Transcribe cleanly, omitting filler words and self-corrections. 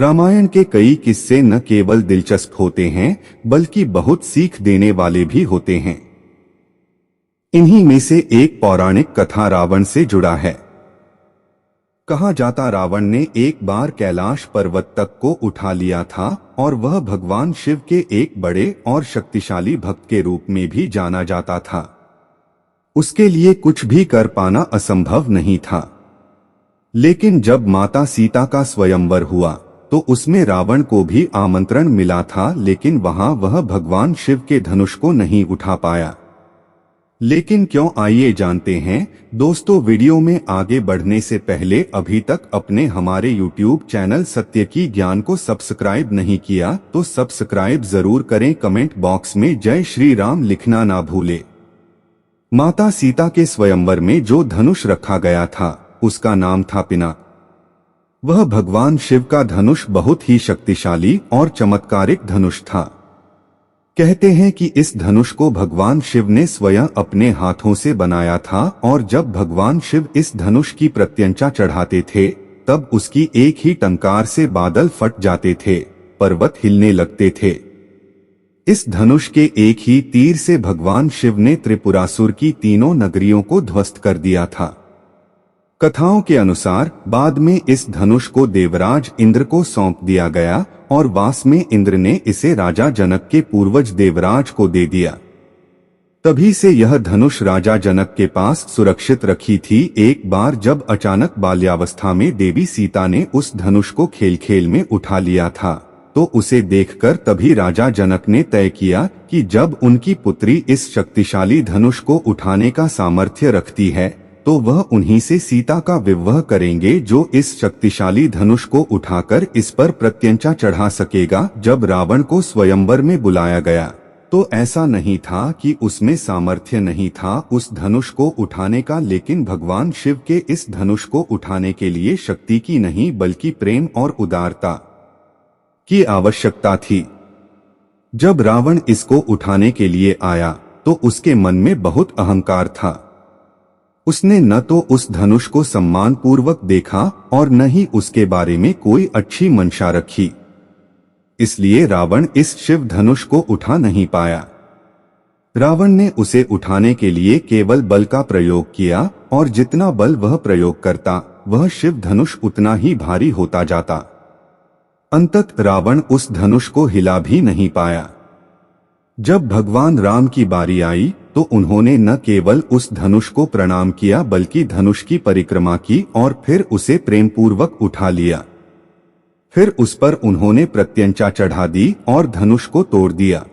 रामायण के कई किस्से न केवल दिलचस्प होते हैं बल्कि बहुत सीख देने वाले भी होते हैं। इन्हीं में से एक पौराणिक कथा रावण से जुड़ा है। कहा जाता रावण ने एक बार कैलाश पर्वत तक को उठा लिया था और वह भगवान शिव के एक बड़े और शक्तिशाली भक्त के रूप में भी जाना जाता था। उसके लिए कुछ भी कर पाना असंभव नहीं था। लेकिन जब माता सीता का स्वयंवर हुआ तो उसमें रावण को भी आमंत्रण मिला था, लेकिन वहां वह भगवान शिव के धनुष को नहीं उठा पाया। लेकिन क्यों, आइए जानते हैं। दोस्तों, वीडियो में आगे बढ़ने से पहले अभी तक अपने हमारे YouTube चैनल सत्य की ज्ञान को सब्सक्राइब नहीं किया तो सब्सक्राइब जरूर करें। कमेंट बॉक्स में जय श्री राम लिखना ना भूले। माता सीता के स्वयंवर में जो धनुष रखा गया था उसका नाम था पिनाक। वह भगवान शिव का धनुष बहुत ही शक्तिशाली और चमत्कारिक धनुष था। कहते हैं कि इस धनुष को भगवान शिव ने स्वयं अपने हाथों से बनाया था और जब भगवान शिव इस धनुष की प्रत्यंचा चढ़ाते थे तब उसकी एक ही टंकार से बादल फट जाते थे, पर्वत हिलने लगते थे। इस धनुष के एक ही तीर से भगवान शिव ने त्रिपुरासुर की तीनों नगरियों को ध्वस्त कर दिया था। कथाओं के अनुसार बाद में इस धनुष को देवराज इंद्र को सौंप दिया गया और वास में इंद्र ने इसे राजा जनक के पूर्वज देवराज को दे दिया। तभी से यह धनुष राजा जनक के पास सुरक्षित रखी थी। एक बार जब अचानक बाल्यावस्था में देवी सीता ने उस धनुष को खेल खेल में उठा लिया था तो उसे देखकर तभी राजा जनक ने तय किया कि जब उनकी पुत्री इस शक्तिशाली धनुष को उठाने का सामर्थ्य रखती है तो वह उन्हीं से सीता का विवाह करेंगे जो इस शक्तिशाली धनुष को उठाकर इस पर प्रत्यंचा चढ़ा सकेगा। जब रावण को स्वयंवर में बुलाया गया तो ऐसा नहीं था कि उसमें सामर्थ्य नहीं था उस धनुष को उठाने का, लेकिन भगवान शिव के इस धनुष को उठाने के लिए शक्ति की नहीं बल्कि प्रेम और उदारता की आवश्यकता थी। जब रावण इसको उठाने के लिए आया तो उसके मन में बहुत अहंकार था। उसने न तो उस धनुष को सम्मान पूर्वक देखा और न ही उसके बारे में कोई अच्छी मंशा रखी। इसलिए रावण इस शिव धनुष को उठा नहीं पाया। रावण ने उसे उठाने के लिए केवल बल का प्रयोग किया और जितना बल वह प्रयोग करता वह शिव धनुष उतना ही भारी होता जाता। अंततः रावण उस धनुष को हिला भी नहीं पाया। जब भगवान राम की बारी आई तो उन्होंने न केवल उस धनुष को प्रणाम किया बल्कि धनुष की परिक्रमा की और फिर उसे प्रेम पूर्वक उठा लिया। फिर उस पर उन्होंने प्रत्यंचा चढ़ा दी और धनुष को तोड़ दिया।